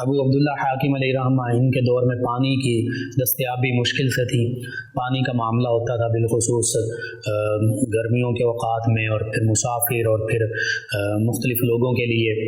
ابو عبداللہ حاکم علیہ رحمہ ان کے دور میں پانی کی دستیابی مشکل سے تھی، پانی کا معاملہ ہوتا تھا بالخصوص گرمیوں کے اوقات میں، اور پھر مسافر اور پھر مختلف لوگوں کے لیے،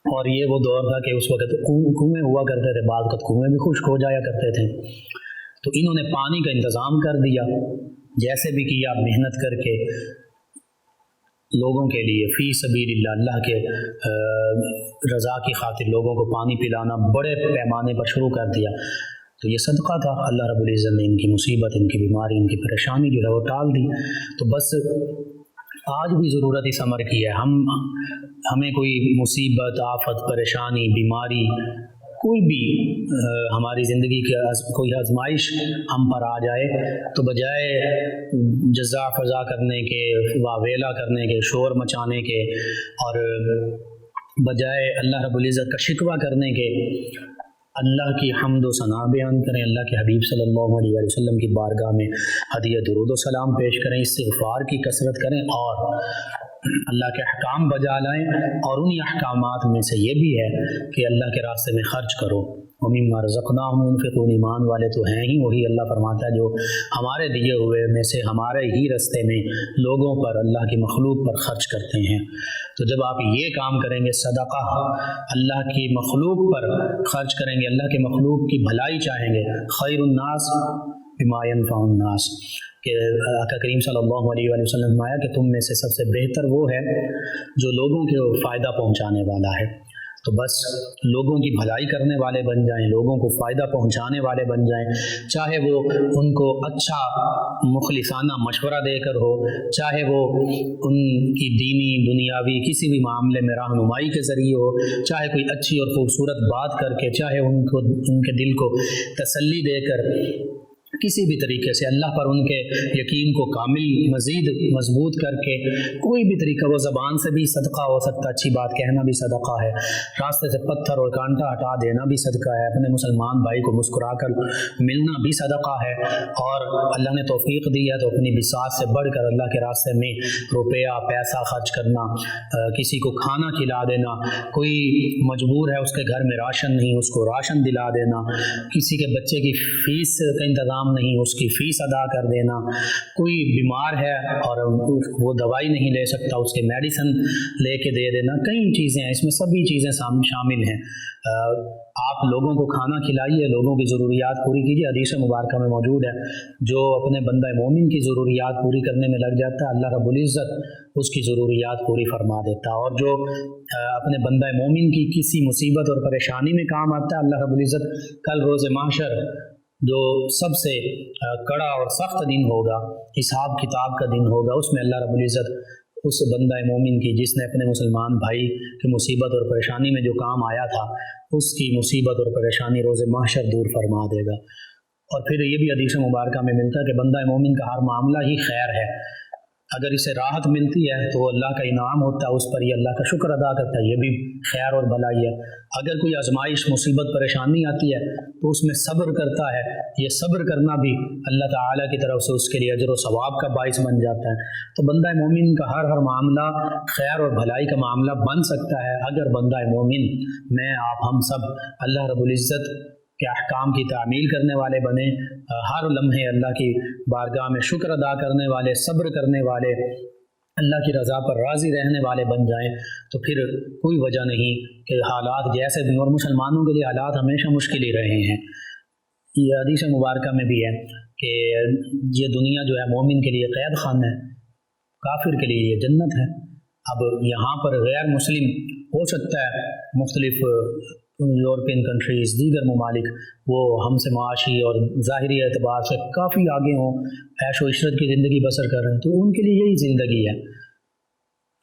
اور یہ وہ دور تھا کہ اس وقت کنویں ہوا کرتے تھے، بعض وقت کنویں بھی خشک ہو جایا کرتے تھے، تو انہوں نے پانی کا انتظام کر دیا، جیسے بھی کیا محنت کر کے لوگوں کے لیے فی سبیل اللہ، اللہ کے رضا کی خاطر لوگوں کو پانی پلانا بڑے پیمانے پر شروع کر دیا۔ تو یہ صدقہ تھا، اللہ رب العزت نے ان کی مصیبت، ان کی بیماری، ان کی پریشانی جو ہے وہ ٹال دی۔ تو بس آج بھی ضرورت اس امر کی ہے، ہمیں کوئی مصیبت، آفت، پریشانی، بیماری، کوئی بھی ہماری زندگی کی کوئی آزمائش ہم پر آ جائے تو بجائے جزا فضا کرنے کے، واویلا کرنے کے، شور مچانے کے، اور بجائے اللہ رب العزت کا شکوہ کرنے کے، اللہ کی حمد و ثنا بیان کریں، اللہ کے حبیب صلی اللہ علیہ وآلہ وسلم کی بارگاہ میں ہدیہ درود و سلام پیش کریں، استغفار کی کثرت کریں، اور اللہ کے احکام بجا لائیں۔ اور انہی احکامات میں سے یہ بھی ہے کہ اللہ کے راستے میں خرچ کرو، وَمِمَّا رَزَقْنَاهُمْ يُنْفِقُونَ، ایمان والے تو ہیں ہی وہی، اللہ فرماتا ہے جو ہمارے دیے ہوئے میں سے ہمارے ہی راستے میں لوگوں پر، اللہ کی مخلوق پر خرچ کرتے ہیں۔ تو جب آپ یہ کام کریں گے، صدقہ اللہ کی مخلوق پر خرچ کریں گے، اللہ کی مخلوق کی بھلائی چاہیں گے، خیر الناس بما ينفع الناس، کہ آقا کریم صلی اللہ علیہ وآلہ وسلم نے فرمایا کہ تم میں سے سب سے بہتر وہ ہے جو لوگوں کو فائدہ پہنچانے والا ہے۔ تو بس لوگوں کی بھلائی کرنے والے بن جائیں، لوگوں کو فائدہ پہنچانے والے بن جائیں، چاہے وہ ان کو اچھا مخلصانہ مشورہ دے کر ہو، چاہے وہ ان کی دینی دنیاوی کسی بھی معاملے میں رہنمائی کے ذریعے ہو، چاہے کوئی اچھی اور خوبصورت بات کر کے، چاہے ان کے دل کو تسلی دے کر، کسی بھی طریقے سے اللہ پر ان کے یقین کو کامل مزید مضبوط کر کے، کوئی بھی طریقہ، وہ زبان سے بھی صدقہ ہو سکتا، اچھی بات کہنا بھی صدقہ ہے، راستے سے پتھر اور کانٹا ہٹا دینا بھی صدقہ ہے، اپنے مسلمان بھائی کو مسکرا کر ملنا بھی صدقہ ہے، اور اللہ نے توفیق دی ہے تو اپنی بساط سے بڑھ کر اللہ کے راستے میں روپیہ پیسہ خرچ کرنا، کسی کو کھانا کھلا دینا، کوئی مجبور ہے اس کے گھر میں راشن نہیں، اس کو راشن دلا دینا، کسی کے بچے کی فیس کا انتظام نہیں، اس کی فیس ادا کر دینا، کوئی بیمار ہے اور وہ دوائی نہیں لے سکتا، اس کے میڈیسن لے کے دے دینا، کئی چیزیں ہیں، اس میں سبھی چیزیں شامل ہیں۔ آپ لوگوں کو کھانا کھلائیے، لوگوں کی ضروریات پوری کیجیے، حدیث مبارکہ میں موجود ہے جو اپنے بندہ مومن کی ضروریات پوری کرنے میں لگ جاتا ہے، اللہ رب العزت اس کی ضروریات پوری فرما دیتا ہے، اور جو اپنے بندہ مومن کی کسی مصیبت اور پریشانی میں کام آتا ہے، اللہ رب العزت کل روز محشر جو سب سے کڑا اور سخت دن ہوگا، حساب کتاب کا دن ہوگا، اس میں اللہ رب العزت اس بندہ مومن کی جس نے اپنے مسلمان بھائی کی مصیبت اور پریشانی میں جو کام آیا تھا، اس کی مصیبت اور پریشانی روز محشر دور فرما دے گا۔ اور پھر یہ بھی حدیث مبارکہ میں ملتا ہے کہ بندہ مومن کا ہر معاملہ ہی خیر ہے، اگر اسے راحت ملتی ہے تو وہ اللہ کا انعام ہوتا ہے، اس پر یہ اللہ کا شکر ادا کرتا ہے، یہ بھی خیر اور بھلائی ہے۔ اگر کوئی آزمائش، مصیبت، پریشانی آتی ہے تو اس میں صبر کرتا ہے، یہ صبر کرنا بھی اللہ تعالیٰ کی طرف سے اس کے لیے اجر و ثواب کا باعث بن جاتا ہے۔ تو بندہ مومن کا ہر معاملہ خیر اور بھلائی کا معاملہ بن سکتا ہے اگر بندہ مومن، میں آپ ہم سب اللہ رب العزت کے احکام کی تعمیل کرنے والے بنے، ہر لمحے اللہ کی بارگاہ میں شکر ادا کرنے والے، صبر کرنے والے، اللہ کی رضا پر راضی رہنے والے بن جائیں، تو پھر کوئی وجہ نہیں کہ حالات جیسے بھی، اور مسلمانوں کے لیے حالات ہمیشہ مشکل ہی رہے ہیں۔ یہ حدیث مبارکہ میں بھی ہے کہ یہ دنیا جو ہے مومن کے لیے قید خانہ ہے، کافر کے لیے یہ جنت ہے۔ اب یہاں پر غیر مسلم ہو سکتا ہے، مختلف یورپین کنٹریز، دیگر ممالک، وہ ہم سے معاشی اور ظاہری اعتبار سے کافی آگے ہوں، عیش و عشرت کی زندگی بسر کر رہے ہیں، تو ان کے لیے یہی زندگی ہے۔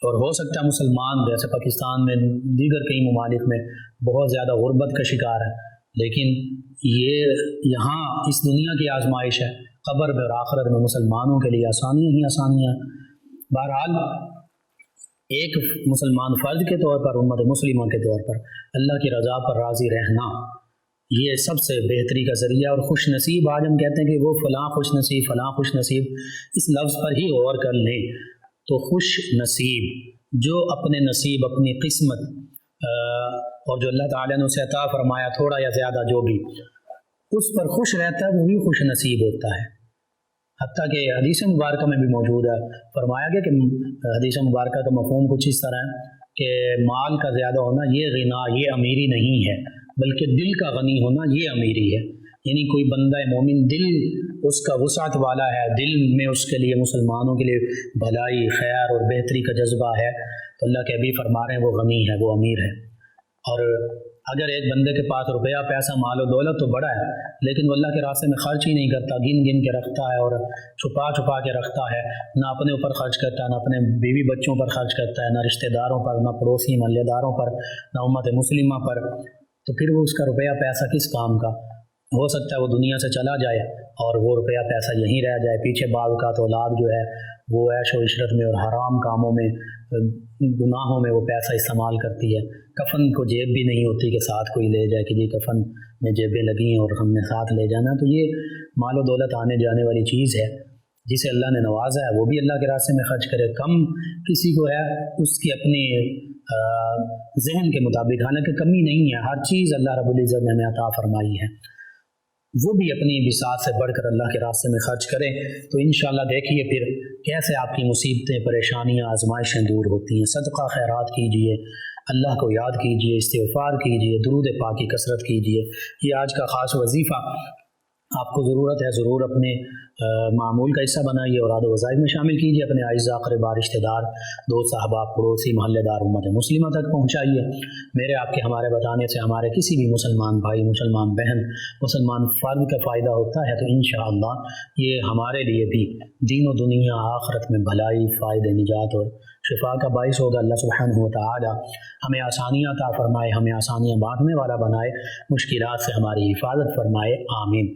اور ہو سکتا ہے مسلمان جیسے پاکستان میں، دیگر کئی ممالک میں بہت زیادہ غربت کا شکار ہے، لیکن یہ یہاں اس دنیا کی آزمائش ہے، قبر میں اور آخرت میں مسلمانوں کے لیے آسانیاں ہی آسانیاں۔ بہرحال ایک مسلمان فرد کے طور پر، امت مسلمہ کے طور پر اللہ کی رضا پر راضی رہنا، یہ سب سے بہتری کا ذریعہ۔ اور خوش نصیب، آج ہم کہتے ہیں کہ وہ فلاں خوش نصیب، فلاں خوش نصیب، اس لفظ پر ہی غور کر لیں تو خوش نصیب جو اپنے نصیب، اپنی قسمت اور جو اللہ تعالیٰ نے اسے عطا فرمایا تھوڑا یا زیادہ جو بھی اس پر خوش رہتا ہے وہی خوش نصیب ہوتا ہے۔ حتیٰ کہ حدیث مبارکہ میں بھی موجود ہے، فرمایا گیا کہ حدیث مبارکہ کا مفہوم کچھ اس طرح ہے کہ مال کا زیادہ ہونا یہ غنا، یہ امیری نہیں ہے، بلکہ دل کا غنی ہونا یہ امیری ہے۔ یعنی کوئی بندہ مومن دل اس کا وسعت والا ہے، دل میں اس کے لیے مسلمانوں کے لیے بھلائی، خیر اور بہتری کا جذبہ ہے، تو اللہ کے حبیب فرما رہے ہیں وہ غنی ہے، وہ امیر ہے۔ اور اگر ایک بندے کے پاس روپیہ پیسہ مال و دولت تو بڑا ہے، لیکن وہ اللہ کے راستے میں خرچ ہی نہیں کرتا، گن گن کے رکھتا ہے اور چھپا چھپا کے رکھتا ہے، نہ اپنے اوپر خرچ کرتا ہے، نہ اپنے بیوی بچوں پر خرچ کرتا ہے، نہ رشتہ داروں پر، نہ پڑوسی محلے داروں پر، نہ امت مسلمہ پر، تو پھر وہ اس کا روپیہ پیسہ کس کام کا؟ ہو سکتا ہے وہ دنیا سے چلا جائے اور وہ روپیہ پیسہ یہیں رہ جائے، پیچھے بعض اوقات اولاد جو ہے وہ عیش و عشرت میں اور حرام کاموں میں، گناہوں میں وہ پیسہ استعمال کرتی ہے۔ کفن کو جیب بھی نہیں ہوتی کہ ساتھ کوئی لے جائے کہ جی کفن میں جیبیں لگی ہیں اور ہم نے ساتھ لے جانا، تو یہ مال و دولت آنے جانے والی چیز ہے۔ جسے اللہ نے نوازا ہے وہ بھی اللہ کے راستے میں خرچ کرے، کم کسی کو ہے اس کی اپنی ذہن کے مطابق، حالانکہ کمی نہیں ہے، ہر چیز اللہ رب العزت نے ہمیں عطا فرمائی ہے، وہ بھی اپنی بساط سے بڑھ کر اللہ کے راستے میں خرچ کریں، تو انشاءاللہ دیکھیے پھر کیسے آپ کی مصیبتیں، پریشانیاں، آزمائشیں دور ہوتی ہیں۔ صدقہ خیرات کیجئے، اللہ کو یاد کیجئے، استغفار کیجئے، درود پاک کی کثرت کیجئے۔ یہ آج کا خاص وظیفہ آپ کو ضرورت ہے، ضرور اپنے معمول کا حصہ بنائیے اور عاد و وظائف میں شامل کیجیے، اپنے اعزاء، اقربا، رشتہ دار، دوست، احباب، پڑوسی، محلے دار، امت مسلمہ تک پہنچائیے۔ میرے آپ کے ہمارے بتانے سے ہمارے کسی بھی مسلمان بھائی، مسلمان بہن، مسلمان فرد کا فائدہ ہوتا ہے، تو انشاءاللہ یہ ہمارے لیے بھی دین و دنیا آخرت میں بھلائی، فائدہ، نجات اور شفا کا باعث ہوگا۔ اللہ سبحانہ و تعالی ہمیں آسانیاں عطا فرمائے، ہمیں آسانیاں بانٹنے والا بنائے، مشکلات سے ہماری حفاظت فرمائے، آمین۔